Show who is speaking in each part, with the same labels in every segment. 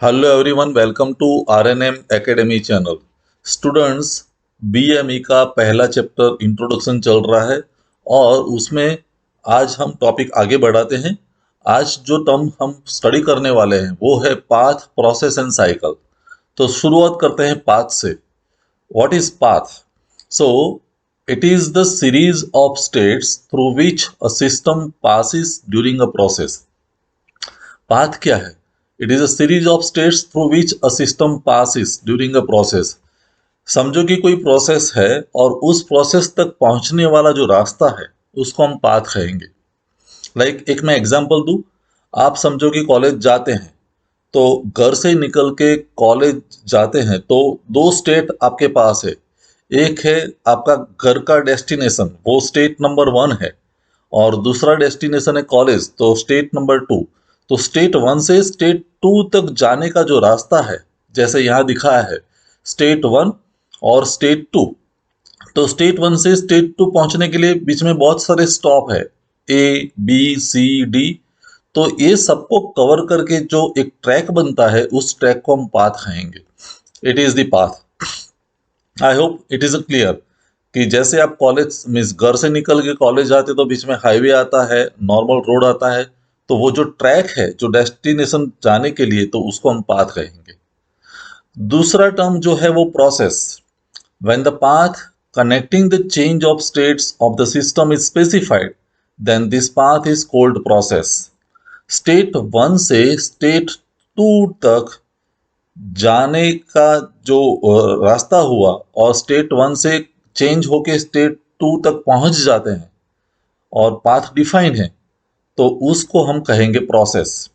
Speaker 1: Hello everyone, welcome to RNM academy channel. Students, BME का पहला chapter introduction चल रहा है और उसमें आज हम टॉपिक आगे बढ़ाते हैं। आज जो टर्म हम स्टडी करने वाले हैं वो है पाथ, प्रोसेस एंड साइकिल। तो शुरुआत करते हैं पाथ से। What is path? So it is the series of states through which a system passes during a process. Path क्या है? It is a series of states through which a system passes during a process. समझो कि कोई process है और उस process तक पहुंचने वाला जो रास्ता है उसको हम पाथ कहेंगे। एक मैं एग्जांपल दूं। आप समझो कि कॉलेज जाते हैं, तो घर से निकल के कॉलेज जाते हैं तो दो स्टेट आपके पास है। एक है आपका घर का डेस्टिनेशन, वो स्टेट नंबर 1 है, और दूसरा डेस्टिनेशन है कॉलेज, तो स्टेट नंबर 2। तो स्टेट 1 से स्टेट 2 तक जाने का जो रास्ता है, जैसे यहाँ दिखाया है, स्टेट 1 और स्टेट 2। तो स्टेट 1 से स्टेट 2 पहुंचने के लिए बीच में बहुत सारे स्टॉप है, A B C D। तो ये सबको कवर करके जो एक ट्रैक बनता है उस ट्रैक को हम पाथ कहेंगे। It is the path. I hope it is clear कि जैसे आप कॉलेज मीन्स घर से निकल के कॉलेज जाते तो बीच में हाईवे आता है, नॉर्मल रोड आता है, तो वो जो ट्रैक है जो डेस्टिनेशन जाने के लिए, तो उसको हम पाथ कहेंगे। दूसरा टर्म जो है वो process. When the path connecting the change of states of the system is specified, then this path is called process. State 1 से स्टेट 2 तक जाने का जो रास्ता हुआ और स्टेट 1 से चेंज होके स्टेट 2 तक पहुंच जाते हैं और पाथ डिफाइन है, तो उसको हम कहेंगे प्रोसेस।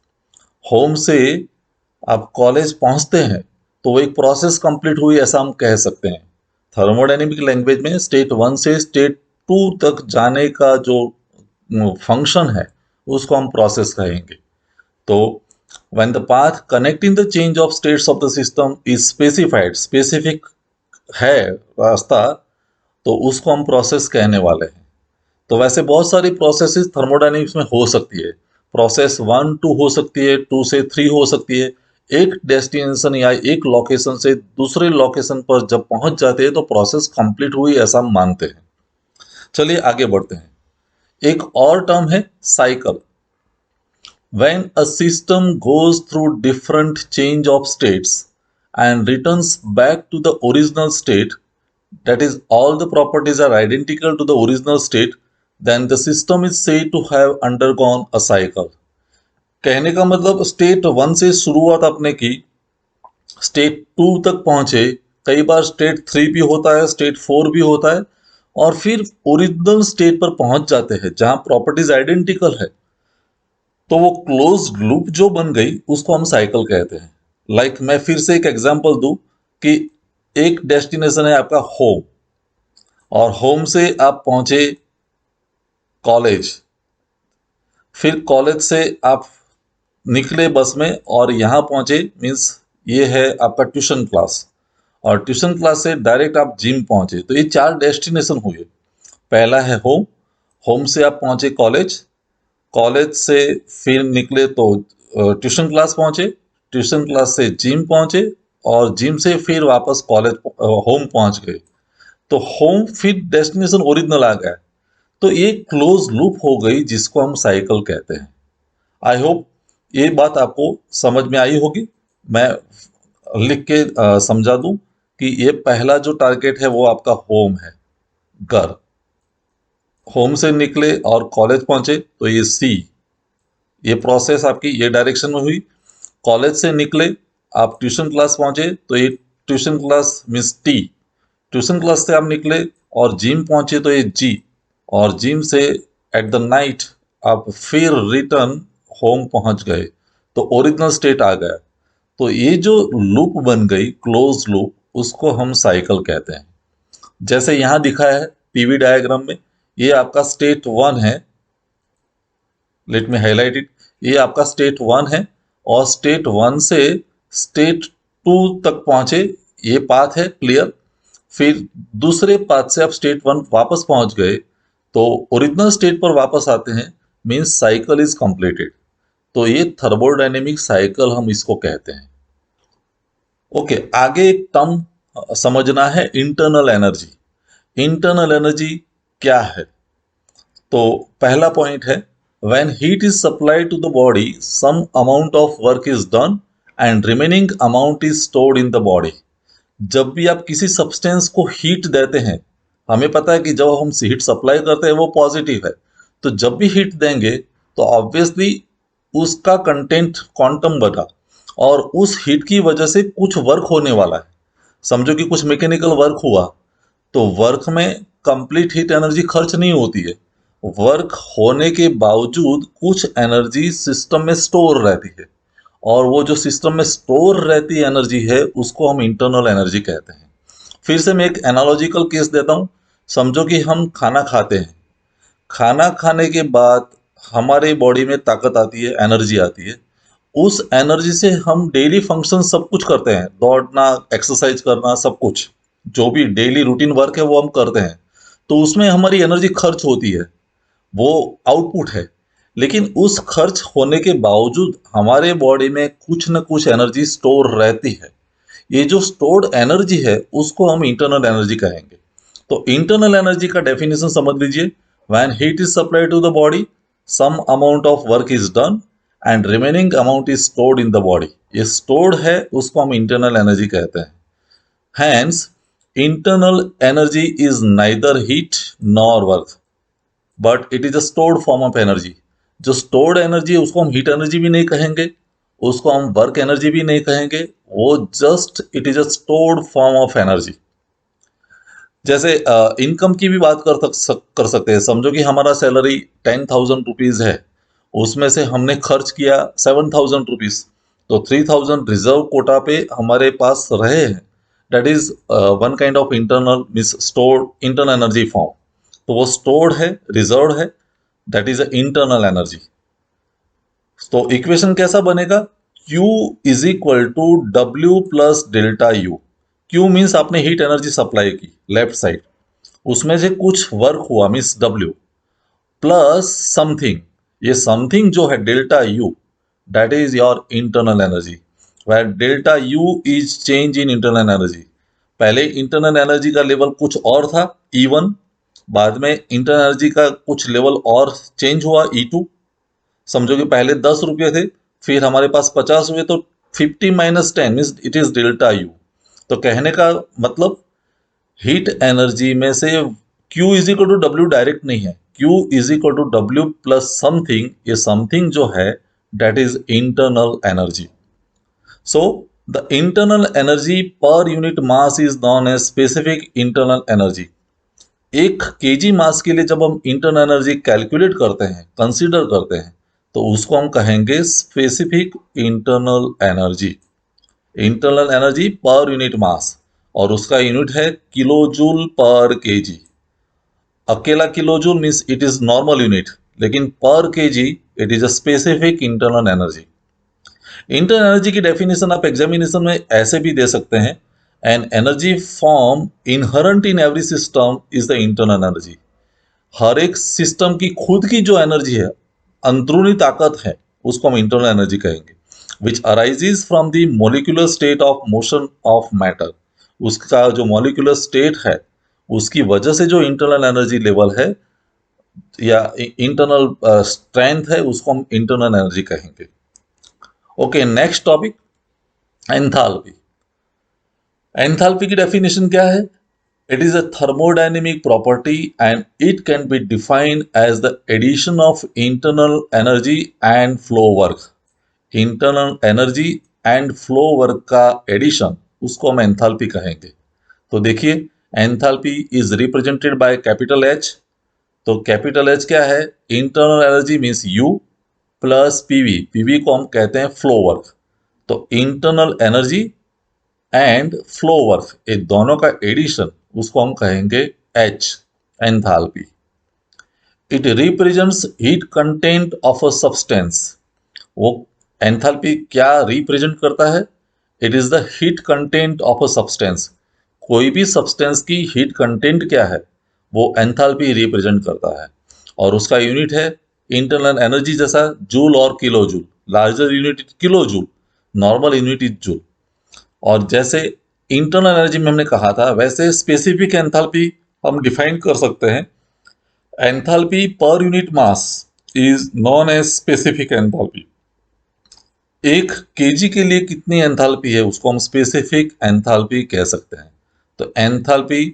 Speaker 1: होम से आप कॉलेज पहुंचते हैं तो वो एक प्रोसेस कंप्लीट हुई ऐसा हम कह सकते हैं। थर्मोडायनेमिक लैंग्वेज में स्टेट 1 से स्टेट 2 तक जाने का जो फंक्शन है उसको हम प्रोसेस कहेंगे। तो when the path connecting the change of states of the system is specified, specific है रास्ता, तो उसको हम प्रोसेस कहने वाले हैं। तो वैसे बहुत सारी प्रोसेसेस थर्मोडायनेमिक्स में हो सकती है। प्रोसेस 1 2 हो सकती है, 2 से 3 हो सकती है। एक डेस्टिनेशन या एक लोकेशन से दूसरे लोकेशन पर जब पहुंच जाते हैं तो प्रोसेस कंप्लीट हुई ऐसा हम मानते हैं। चलिए आगे बढ़ते हैं। एक और टर्म है cycle. When a system goes through different change of states and returns back to the original state, that is, all the properties are identical to the original state, then the system is said to have undergone a cycle. कहने का मतलब state 1 से शुरुआत आपने की, state 2 तक पहुंचे, कई बार स्टेट 3 भी होता है, स्टेट 4 भी होता है, और फिर ओरिजिनल स्टेट पर पहुंच जाते हैं जहां प्रॉपर्टीज आइडेंटिकल है। तो वो क्लोज लूप जो बन गई उसको हम साइकिल कहते हैं। मैं फिर से एक एग्जांपल दूं कि एक डेस्टिनेशन है आपका होम, और होम से आप पहुंचे कॉलेज, फिर कॉलेज से आप निकले बस में और यहाँ पहुंचे, मीन्स ये है आपका ट्यूशन क्लास, और ट्यूशन क्लास से डायरेक्ट आप जिम पहुंचे। तो ये 4 डेस्टिनेशन हुए। पहला है होम, होम से आप पहुंचे कॉलेज, कॉलेज से फिर निकले तो ट्यूशन क्लास पहुंचे, ट्यूशन क्लास से जिम पहुंचे, और जिम से फिर वापस कॉलेज होम पहुंच गए। तो होम फिर डेस्टिनेशन ओरिजिनल आ गया। तो ये क्लोज लूप हो गई जिसको हम साइकिल कहते हैं। आई होप ये बात आपको समझ में आई होगी। मैं लिख के समझा दूं कि ये पहला जो टारगेट है वो आपका होम है, घर। होम से निकले और कॉलेज पहुंचे तो ये सी, ये प्रोसेस आपकी ये डायरेक्शन में हुई। कॉलेज से निकले, आप ट्यूशन क्लास पहुंचे तो ये tuition class means T, tuition class से आप निकले और जिम पहुंचे तो ये जी, और जिम से एट द नाइट आप फिर रिटर्न होम पहुंच गए, तो ओरिजिनल स्टेट आ गया। तो ये जो लूप बन गई क्लोज लूप, उसको हम साइकिल कहते हैं। जैसे यहाँ दिखा है पीवी डायग्राम में, ये आपका स्टेट 1 है। Let me highlight it. ये आपका स्टेट 1 है, और स्टेट 1 से स्टेट 2 तक पहुंचे, ये पाथ है क्लियर। फिर दूसरे पाथ से आप स्टेट 1 वापस पहुंच गए तो ओरिजिनल स्टेट पर वापस आते हैं, मीन्स साइकिल इज कंप्लीटेड। तो ये थर्मोडायनेमिक साइकिल हम इसको कहते हैं। ओके, आगे एक टर्म समझना है, इंटरनल एनर्जी। इंटरनल एनर्जी क्या है? तो पहला पॉइंट है, when heat is supplied to the body some amount of work is done and remaining amount is stored in the body. जब भी आप किसी सब्सटेंस को हीट देते हैं, हमें पता है कि जब हम हीट सप्लाई करते हैं वो पॉजिटिव है, तो जब भी हीट देंगे तो ऑब्वियसली उसका कंटेंट क्वांटम बढ़ा और उस हीट की वजह से कुछ वर्क होने वाला है। समझो कि कुछ मैकेनिकल वर्क हुआ, तो वर्क में कंप्लीट हीट एनर्जी खर्च नहीं होती है। वर्क होने के बावजूद कुछ एनर्जी सिस्टम में स्टोर रहती है, और वो जो सिस्टम में स्टोर रहती एनर्जी है उसको हम इंटरनल एनर्जी कहते हैं। फिर से मैं एक एनालॉजिकल केस देता हूँ। समझो कि हम खाना खाते हैं, खाना खाने के बाद हमारे बॉडी में ताकत आती है, एनर्जी आती है। उस एनर्जी से हम डेली फंक्शन सब कुछ करते हैं, दौड़ना, एक्सरसाइज करना, सब कुछ जो भी डेली रूटीन वर्क है वो हम करते हैं। तो उसमें हमारी एनर्जी खर्च होती है, वो आउटपुट है। लेकिन उस खर्च होने के बावजूद हमारे बॉडी में कुछ न कुछ एनर्जी स्टोर रहती है। ये जो स्टोर्ड एनर्जी है उसको हम इंटरनल एनर्जी कहेंगे। तो इंटरनल एनर्जी का डेफिनेशन समझ लीजिए, when heat is supplied to the body some amount of work is done and remaining amount is stored in the body. ये स्टोर्ड है, उसको हम इंटरनल एनर्जी कहते हैं। Hence internal energy is neither heat nor work, but it is a stored form of energy. जो stored energy है उसको हम हीट एनर्जी भी नहीं कहेंगे, उसको हम वर्क एनर्जी भी नहीं कहेंगे, वो just it is a stored form of energy. जैसे इनकम की भी बात कर सकते हैं। समझो कि हमारा सैलरी 10,000 रुपीज है, उसमें से हमने खर्च किया 7,000 रुपीज, तो 3,000 रिजर्व कोटा पे हमारे पास रहे हैं। That is one kind of internal means stored internal energy form. तो वो स्टोर्ड है, रिजर्व है, that is a internal energy. तो इक्वेशन कैसा बनेगा? Q is equal to W plus delta U. Q means आपने हीट एनर्जी सप्लाई की left side, उसमें से कुछ वर्क हुआ मीन्स W, प्लस समथिंग, ये समथिंग जो है delta U, that is your internal energy. Where delta you is change in internal energy. पहले इंटरनल एनर्जी का लेवल कुछ और था E1, बाद में इंटरनल एनर्जी का कुछ लेवल और चेंज हुआ E2। समझो कि पहले 10 रुपये थे, फिर हमारे पास 50 हुए, तो 50 - 10 means it is delta U. तो कहने का मतलब हीट एनर्जी में से Q is equal to W direct नहीं है, Q is equal to W plus something. ये समथिंग जो है that is internal energy. So the internal energy per unit mass is known as specific internal energy. एक KG mass के लिए जब हम इंटरनल एनर्जी कैलकुलेट करते हैं, कंसीडर करते हैं, तो उसको हम कहेंगे specific internal energy. Internal energy per unit mass, और उसका यूनिट है किलोजूल पर केजी। अकेला kilojoule means it is normal unit, लेकिन per kg it is a specific internal energy. Internal energy की डेफिनेशन आप एग्जामिनेशन में ऐसे भी दे सकते हैं, an energy form inherent in every system is the internal energy. हर एक सिस्टम की खुद की जो एनर्जी है, अंदरूनी ताकत है, उसको हम इंटरनल एनर्जी कहेंगे। Which arises from the molecular state of motion of matter. उसका जो मोलिकुलर स्टेट है उसकी वजह से जो इंटरनल एनर्जी लेवल है या इंटरनल स्ट्रेंथ है उसको हम इंटरनल एनर्जी कहेंगे। Okay, next topic, enthalpy. Enthalpy की डेफिनेशन क्या है? It is a thermodynamic property and it can be defined as the addition of internal energy and flow work. Internal energy and flow work का addition, उसको हम enthalpy कहेंगे। तो देखिए, enthalpy is represented by capital H. तो capital H क्या है? Internal energy means you plus PV, PV को हम कहते हैं फ्लो वर्क। तो internal energy and flow work, ये दोनों का एडिशन, उसको हम कहेंगे H, enthalpy. It represents heat content of a substance. वो एंथैल्पी क्या रिप्रेजेंट करता है? It is the heat content of a substance. कोई भी सब्सटेंस की हीट कंटेंट क्या है वो एंथैल्पी रिप्रेजेंट करता है, और उसका यूनिट है इंटरनल एनर्जी जैसा जूल और kilo joule. Larger unit kilo joule, normal unit is joule. और जैसे इंटरनल एनर्जी में हमने कहा था, वैसे स्पेसिफिक एंथैल्पी हम डिफाइन कर सकते हैं। Enthalpy per unit mass is known as specific enthalpy. एक केजी के लिए कितनी एंथैल्पी है उसको हम स्पेसिफिक एंथैल्पी कह सकते हैं। तो एंथैल्पी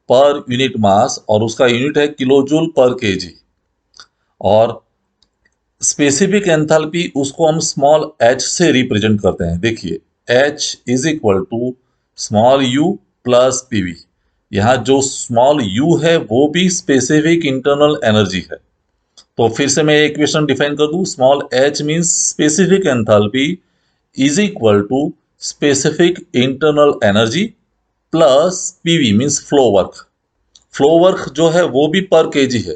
Speaker 1: पर यूनिट मास और उसका यूनिट है किलोजूल पर केजी। और स्पेसिफिक एंथैल्पी उसको हम स्मॉल h से रिप्रेजेंट करते हैं। देखिए, h is equal to small u plus PV. यहाँ जो स्मॉल u है वो भी स्पेसिफिक इंटरनल एनर्जी है। तो फिर से मैं इक्वेशन डिफाइन कर दूं, small h means specific enthalpy is equal to specific internal energy plus PV means flow work. Flow work जो है वो भी पर केजी है,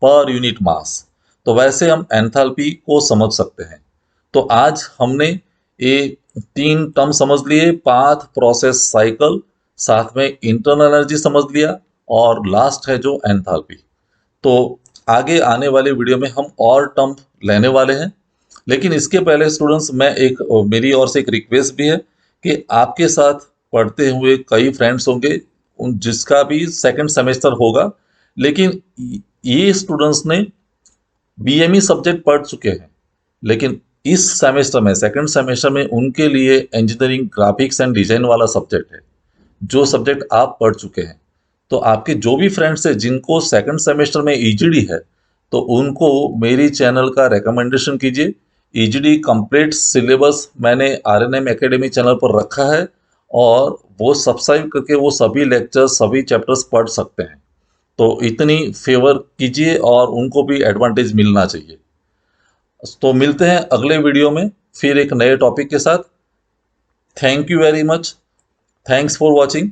Speaker 1: पर यूनिट मास। तो वैसे हम एंथैल्पी को समझ सकते हैं। तो आज हमने ये तीन टर्म समझ लिए, पाथ, प्रोसेस, साइकिल, साथ में इंटरनल एनर्जी समझ लिया, और लास्ट है जो एंथैल्पी। तो आगे आने वाले वीडियो में हम और टर्म लेने वाले हैं। लेकिन इसके पहले स्टूडेंट्स, मैं एक मेरी ओर से एक रिक्वेस्ट भी है कि आपके साथ पढ़ते हुए कई फ्रेंड्स होंगे उन जिसका भी सेकंड सेमेस्टर होगा, लेकिन ये स्टूडेंट्स ने बीएमई सब्जेक्ट पढ़ चुके हैं। लेकिन इस सेमेस्टर में, सेकंड सेमेस्टर में, उनके लिए इंजीनियरिंग ग्राफिक्स एंड डिजाइन वाला सब्जेक्ट है, जो सब्जेक्ट आप पढ़ चुके हैं। तो आपके जो भी फ्रेंड्स हैं जिनको सेकंड सेमेस्टर में ईजीडी है, तो उनको मेरी चैनल का रिकमेंडेशन कीजिए। ईजीडी कंप्लीट सिलेबस मैंने आरएनएम एकेडमी चैनल पर रखा है, और वो सब्सक्राइब करके वो सभी लेक्चर्स, सभी चैप्टर्स पढ़ सकते हैं। तो इतनी फेवर कीजिए और उनको भी एडवांटेज मिलना चाहिए। तो मिलते हैं अगले वीडियो में फिर एक नए टॉपिक के साथ। Thank you very much. Thanks for watching.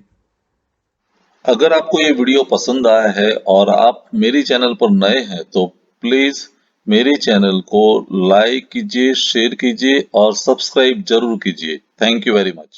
Speaker 1: अगर आपको ये वीडियो पसंद आया है और आप मेरी चैनल पर नए हैं, तो प्लीज मेरे चैनल को लाइक कीजिए, शेयर कीजिए और सब्सक्राइब जरूर कीजिए। Thank you very much.